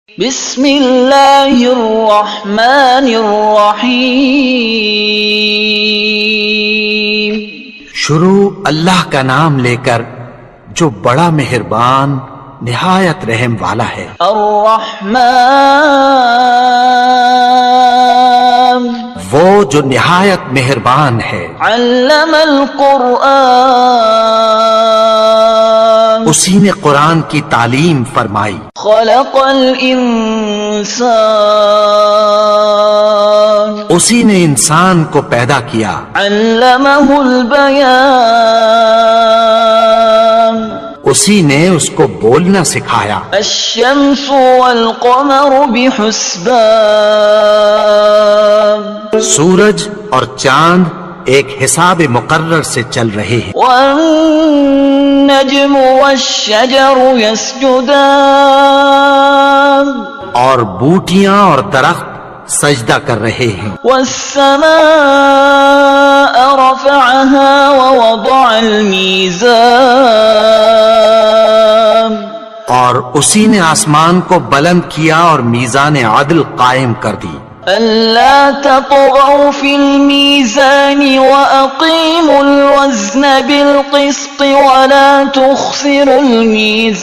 بسم اللہ الرحمن الرحیم۔ شروع اللہ کا نام لے کر جو بڑا مہربان نہایت رحم والا ہے۔ الرحمن وہ جو نہایت مہربان ہے۔ علم القرآن اسی نے قرآن کی تعلیم فرمائی۔ خلق الانسان اسی نے انسان کو پیدا کیا۔ علمہ البیان اسی نے اس کو بولنا سکھایا۔ الشمس والقمر بحسبان سورج اور چاند ایک حساب مقرر سے چل رہے ہیں۔ والنجم والشجر يسجدان اور بوٹیاں اور درخت سجدہ کر رہے ہیں۔ والسماء رفعها ووضع الميزان اور اسی نے آسمان کو بلند کیا اور میزان عدل قائم کر دی۔ ألا تطغوا في الميزان وأقيموا الوزن بالقسط ولا تخسروا الميزان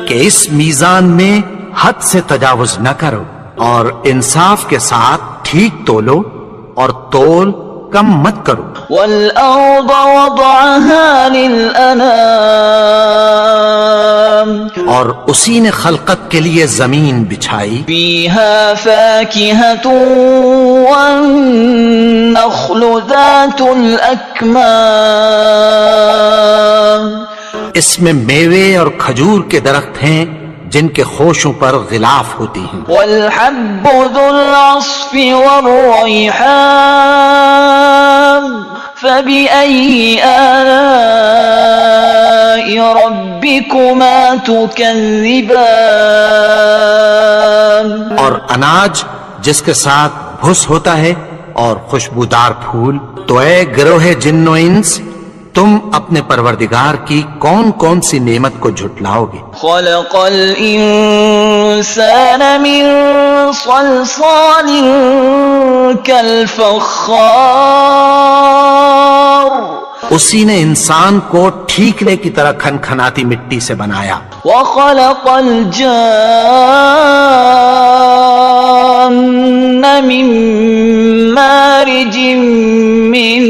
کہ اس میزان میں حد سے تجاوز نہ کرو اور انصاف کے ساتھ ٹھیک تولو اور تول کم مت کرو۔ والأرض وضعها للأنام اور اسی نے خلقت کے لیے زمین بچھائی۔ فيها فاكهة والنخل ذات الأكمام اس میں میوے اور کھجور کے درخت ہیں جن کے خوشوں پر غلاف ہوتی ہیں۔ والحب ذو العصف والريحان فبأي آلاء ربكما تكذبان اور اناج جس کے ساتھ بھس ہوتا ہے اور خوشبودار پھول۔ تو اے گروہ جن و انس، تم اپنے پروردگار کی کون کون سی نعمت کو جھٹلاؤ گے؟ خلق الإنسان من صلصال كالفخار اسی نے انسان کو ٹھیکرے کی طرح کھنکھناتی مٹی سے بنایا۔ وخلق الجان من مارج من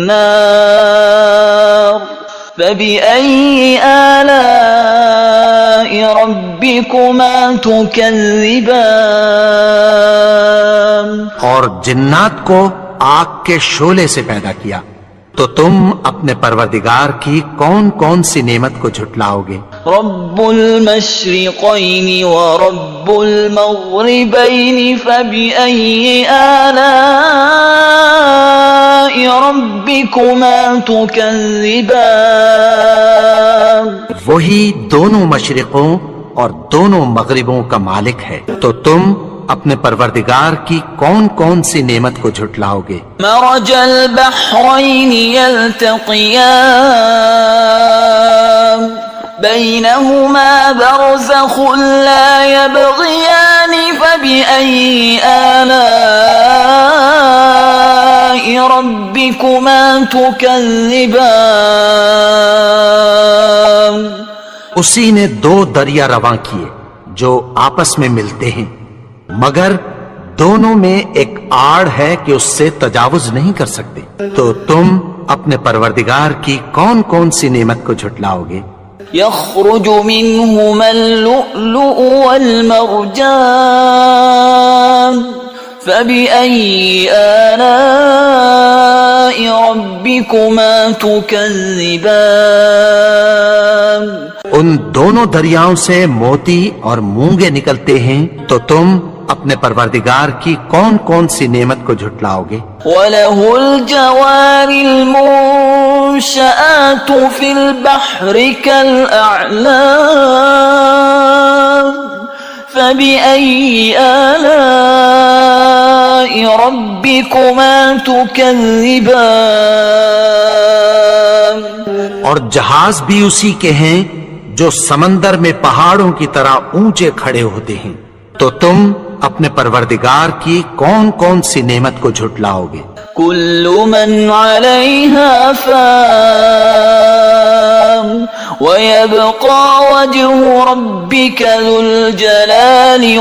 نار فبأي آلاء ربكما تكذبان اور جنات کو آگ کے شعلے سے پیدا کیا، تو تم اپنے پروردگار کی کون کون سی نعمت کو جھٹلاؤ گے؟ رب المشرقين ورب المغربين فبأي آلاء ربكما تكذبان وہی دونوں مشرقوں اور دونوں مغربوں کا مالک ہے، تو تم اپنے پروردگار کی کون کون سی نعمت کو جھٹلاؤ گے؟ مرج البحرين يلتقيان بينهما برزخ لا يبغيان فبأي آلاء ربكما تكذبان اسی نے دو دریا رواں کیے جو آپس میں ملتے ہیں، مگر دونوں میں ایک آڑ ہے کہ اس سے تجاوز نہیں کر سکتے، تو تم اپنے پروردگار کی کون کون سی نعمت کو جھٹلاؤ گے؟ يخرج منهما اللؤلؤ والمرجان فبأي آلاء ربكما تكذبان ان دونوں دریاؤں سے موتی اور مونگے نکلتے ہیں، تو تم اپنے پروردگار کی کون کون سی نعمت کو جھٹلاؤ گے؟ وَلَهُ الْجَوَارِ الْمُنشَآتُ فِي الْبَحْرِ كَالْأَعْلَامِ فَبِأَيِّ آلَاءِ رَبِّكُمَا تُكَذِّبَانِ اور جہاز بھی اسی کے ہیں جو سمندر میں پہاڑوں کی طرح اونچے کھڑے ہوتے ہیں، تو تم اپنے پروردگار کی کون کون سی نعمت کو جھٹلاؤ گے؟ كل من عليها فان ويبقى وجه ربك ذو الجلال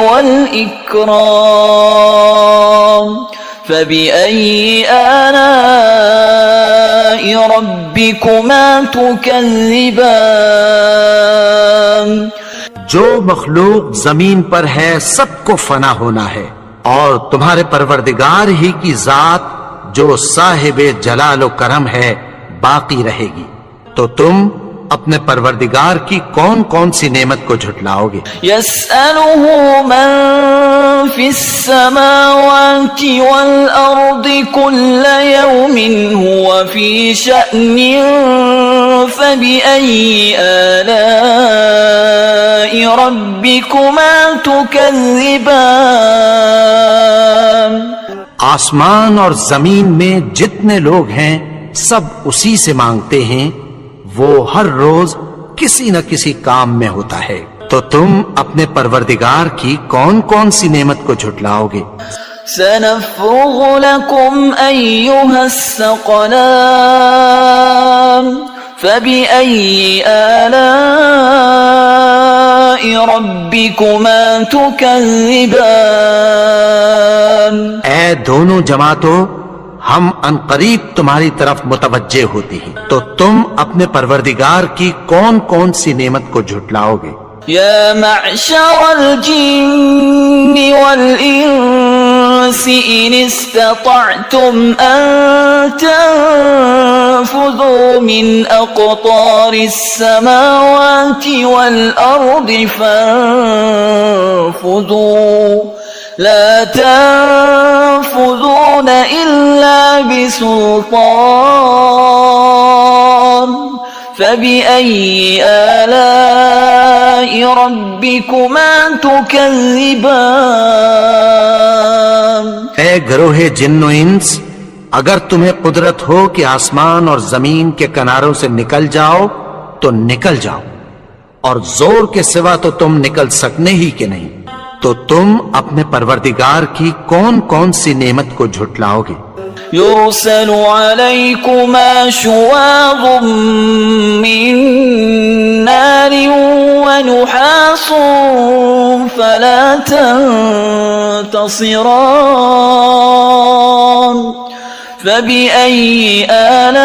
والإكرام فبأي آلاء ربكما تكذبان جو مخلوق زمین پر ہے سب کو فنا ہونا ہے، اور تمہارے پروردگار ہی کی ذات جو صاحب جلال و کرم ہے باقی رہے گی، تو تم اپنے پروردگار کی کون کون سی نعمت کو جھٹلاؤ گے؟ يسأله من في السماوات والأرض كل يوم هو في شأن فبأي آلاء ربكما تكذبان آسمان اور زمین میں جتنے لوگ ہیں سب اسی سے مانگتے ہیں، وہ ہر روز کسی نہ کسی کام میں ہوتا ہے، تو تم اپنے پروردگار کی کون کون سی نعمت کو جھٹلاؤ گے؟ سنفرغ لكم أيها الثقلان فبأي آلاء ربكما تكذبان اے دونوں جماعتوں، ہم عنقریب تمہاری طرف متوجہ ہوتے ہیں، تو تم اپنے پروردگار کی کون کون سی نعمت کو جھٹلاؤ گے؟ يا معشر الجن والإنس إن استطعتم أن تنفذوا من أقطار السماوات والأرض فانفذوا لا تنفذون إلا بسلطان فبأي آلاء ربكما تكذبان اے گروہ جن و انس، اگر تمہیں قدرت ہو کہ آسمان اور زمین کے کناروں سے نکل جاؤ تو نکل جاؤ، اور زور کے سوا تو تم نکل سکنے ہی کہ نہیں، تو تم اپنے پروردگار کی کون کون سی نعمت کو جھٹلاؤ گے؟ يرسل عليكما شواظ من نار ونحاس فلا تنتصران فبأي آلاء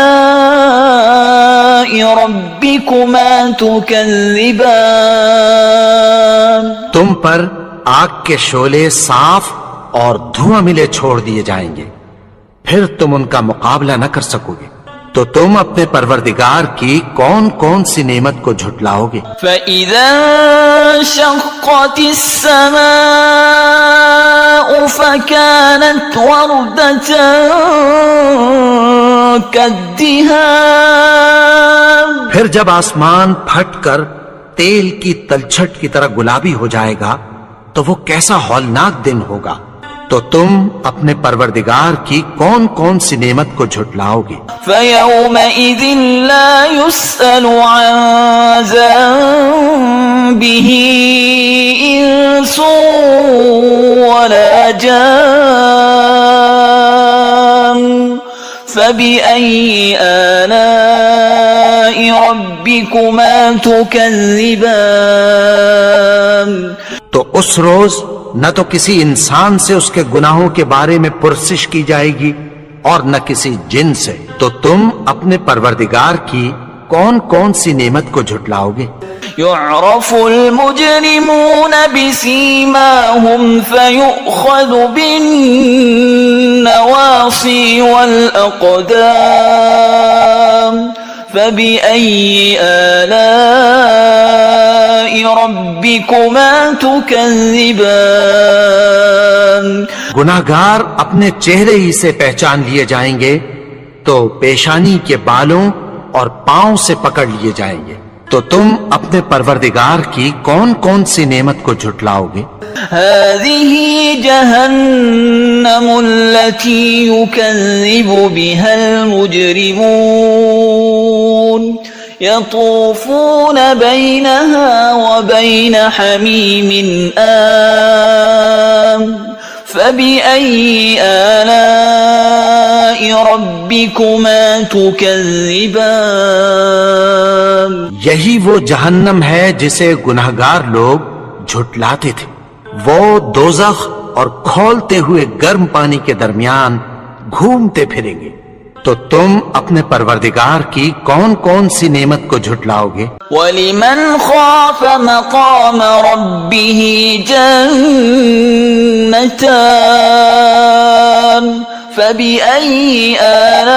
ربكما تكذبان تم پر آگ کے شعلے صاف اور دھواں ملے چھوڑ دیے جائیں گے، پھر تم ان کا مقابلہ نہ کر سکو گے، تو تم اپنے پروردگار کی کون کون سی نعمت کو جھٹلاؤ گے؟ فَإِذَا انشَقَّتِ السَّمَاءُ فَكَانَتْ وَرْدَةً كَالدِّهَانِ پھر جب آسمان پھٹ کر تیل کی تلچھٹ کی طرح گلابی ہو جائے گا تو وہ کیسا ہولناک دن ہوگا، تو تم اپنے پروردگار کی کون کون سی نعمت کو جھٹلاؤ گے؟ فَيَوْمَئِذٍ لَا يُسْأَلُ عَنْ ذَنبِهِ إِنسٌ وَلَا جَانٌ فَبِأَيِّ آلَاءِ رَبِّكُمَا تُكَذِّبَانِ تو اس روز نہ تو کسی انسان سے اس کے گناہوں کے بارے میں پرسش کی جائے گی اور نہ کسی جن سے، تو تم اپنے پروردگار کی کون کون سی نعمت کو جھٹلاؤ گے؟ يعرف المجرمون بسيماهم فيؤخذ بالنواصي والأقدام فبأي آلاء ربكما تكذبان گناہگار اپنے چہرے ہی سے پہچان لیے جائیں گے تو پیشانی کے بالوں اور پاؤں سے پکڑ لیے جائیں گے، تو تم اپنے پروردگار کی کون کون سی نعمت کو جھٹلاؤ گے؟ هذه جهنم التي يكذب بها المجرمون يطوفون بينها وبين حميم آن فبأي آلاء ربكما تكذبان یہی وہ جہنم ہے جسے گنہگار لوگ جھٹلاتے تھے، وہ دوزخ اور کھولتے ہوئے گرم پانی کے درمیان گھومتے پھریں گے، تو تم اپنے پروردگار کی کون کون سی نعمت کو جھٹلاؤ گے؟ وَلِمَنْ خَافَ مَقَامَ رَبِّهِ جَنَّتَانِ فَبِأَيِّ آلَاءِ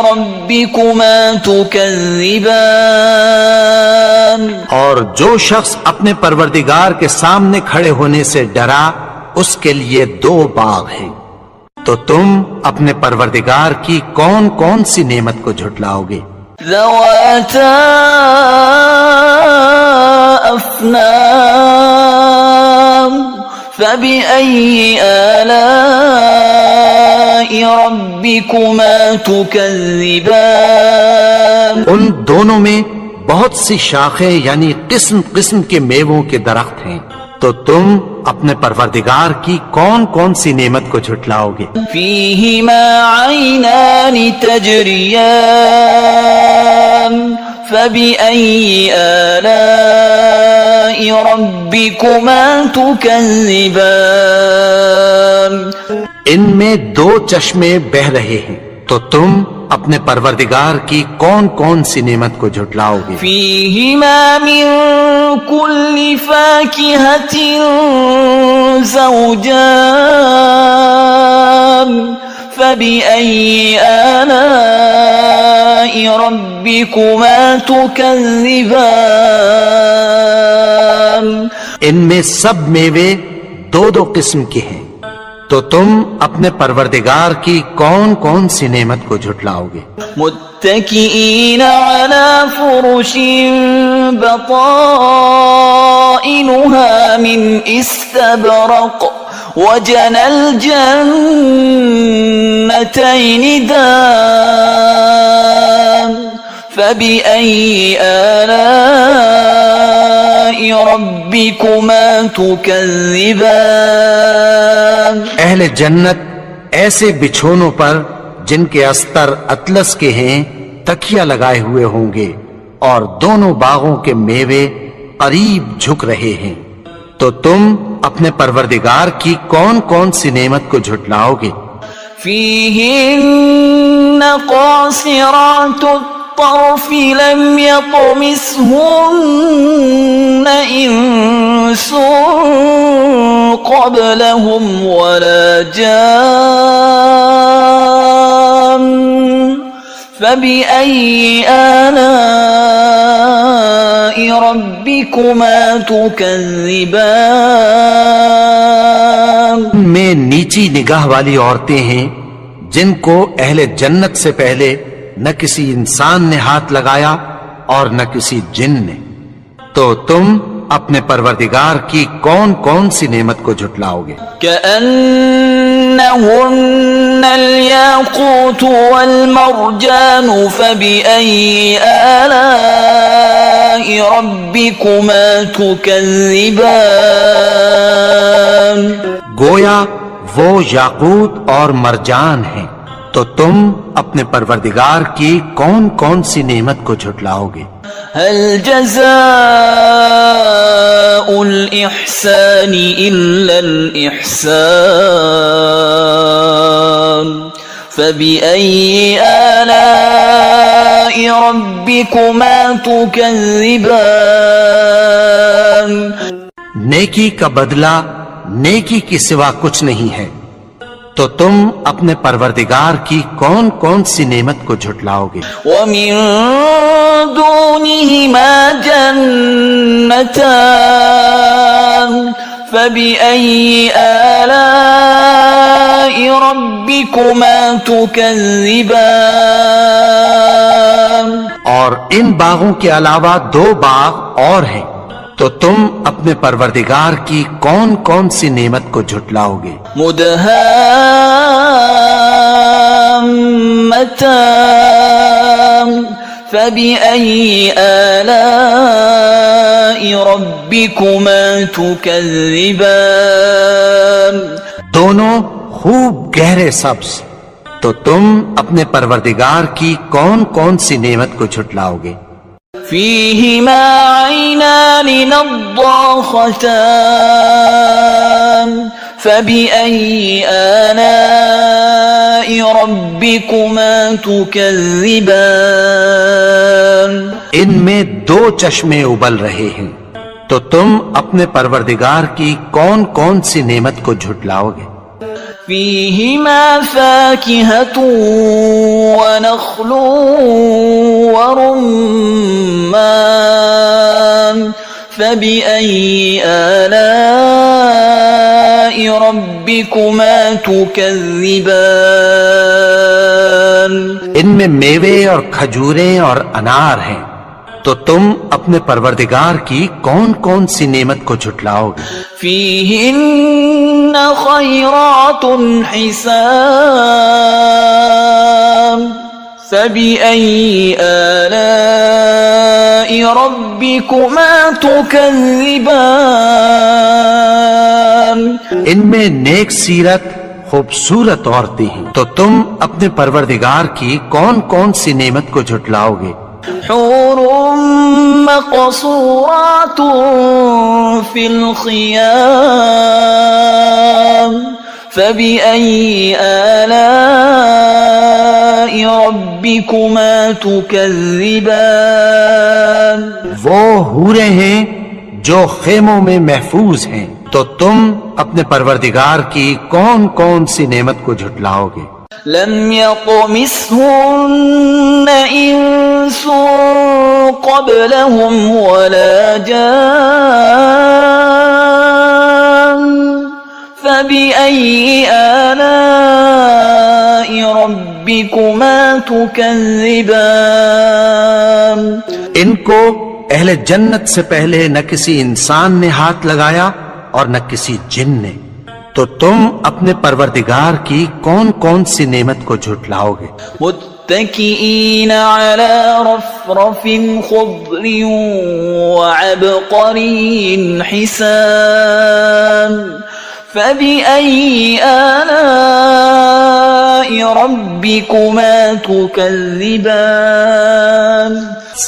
رَبِّكُمَا تُكَذِّبَانِ اور جو شخص اپنے پروردگار کے سامنے کھڑے ہونے سے ڈرا اس کے لیے 2 باغ ہیں، تو تم اپنے پروردگار کی کون کون سی نعمت کو جھٹلاؤ گے؟ ذواتا افنان فبأي آلاء ربكما تكذبان ان دونوں میں بہت سی شاخیں یعنی قسم قسم کے میووں کے درخت ہیں، تو تم اپنے پروردگار کی کون کون سی نعمت کو جھٹلاؤ گے؟ فيهما عينان تجريان فبأي آلاء ربكما تكذبان ان میں 2 چشمے بہ رہے ہیں، تو تم اپنے پروردگار کی کون کون سی نعمت کو جھٹلاؤ گے؟ فيهما من كل فاكهة زوجان فبأي آلاء ربكما تكذبان ان میں سب میوے 2 قسم کے ہیں، تو تم اپنے پروردگار کی کون کون سی نعمت کو جھٹلاؤ گے؟ متكئين على فرش بطائنها من استبرق وجنى الجنتين دان فبأي آلاء ربكما تكذبان اہل جنت ایسے بچھونوں پر جن کے استر اطلس کے ہیں تکیہ لگائے ہوئے ہوں گے، اور دونوں باغوں کے میوے قریب جھک رہے ہیں، تو تم اپنے پروردگار کی کون کون سی نعمت کو جھٹلاؤ گے؟ فيهن قاصرات الطرف لم يطمثهن إنس قبلهم ولا جان فبأي آلاء ربكما تكذبان میں نیچی نگاہ والی عورتیں ہیں جن کو اہل جنت سے پہلے نہ کسی انسان نے ہاتھ لگایا اور نہ کسی جن نے، تو تم اپنے پروردگار کی کون کون سی نعمت کو جھٹلاؤ گے؟ كأنهن الياقوت والمرجان فبأي آلاء ربكما تكذبان گویا وہ یاقوت اور مرجان ہیں، تو تم اپنے پروردگار کی کون کون سی نعمت کو جھٹلاؤ گے؟ هل جزاء الإحسان إلا الإحسان فبأي آلاء ربكما تكذبان نیکی کا بدلہ نیکی کے سوا کچھ نہیں ہے، تو تم اپنے پروردگار کی کون کون سی نعمت کو جھٹلاؤ گے؟ ومن دونهما جنتان فبأي آلاء ربكما تكذبان اور ان باغوں کے علاوہ 2 باغ اور ہیں، تو تم اپنے پروردگار کی کون کون سی نعمت کو جھٹلاؤ گے؟ مدہامتان فبأي آلاء ربكما تكذبان دونوں خوب گہرے سبز، تو تم اپنے پروردگار کی کون کون سی نعمت کو جھٹلاؤ گے؟ فيهما عينان نضاختان فبأي آلاء ربكما تكذبان ان میں دو چشمے ابل رہے ہیں، تو تم اپنے پروردگار کی کون کون سی نعمت کو جھٹلاؤ گے؟ فيهما فاكهة ونخل ورمان فبأي آلاء ربكما تكذبان ان میں میوے اور کھجوریں اور انار ہیں، تو تم اپنے پروردگار کی کون کون سی نعمت کو جھٹلاؤ گے؟ فيهن خيرات حسان فبأي آلاء ربكما تكذبان ان میں نیک سیرت خوبصورت عورتیں ہیں، تو تم اپنے پروردگار کی کون کون سی نعمت کو جھٹلاؤ گے؟ حور مقصورات في الخيام فبأي آلاء ربكما تكذبان وہ حوریں ہیں جو خیموں میں محفوظ ہیں، تو تم اپنے پروردگار کی کون کون سی نعمت کو جھٹلاؤ گے؟ لم يطمثهن إنس قبلهم ولا جان فبأي آلاء ربكما تكذبان ان کو اہل جنت سے پہلے نہ کسی انسان نے ہاتھ لگایا اور نہ کسی جن نے، تو تم اپنے پروردگار کی کون کون سی نعمت کو جھٹلاؤ گے؟ متكئين على رفرف خضر وعبقري حسان فبأي آلاء ربكما تكذبان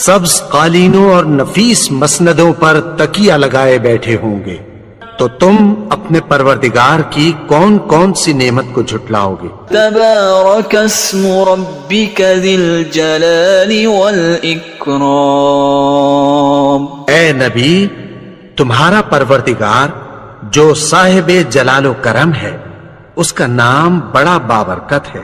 سبز قالینوں اور نفیس مسندوں پر تکیہ لگائے بیٹھے ہوں گے، تو تم اپنے پروردگار کی کون کون سی نعمت کو جھٹلاؤ گے؟ تبارك اسم ربك ذي الجلال والإكرام اے نبی، تمہارا پروردگار جو صاحب جلال و کرم ہے، اس کا نام بڑا بابرکت ہے۔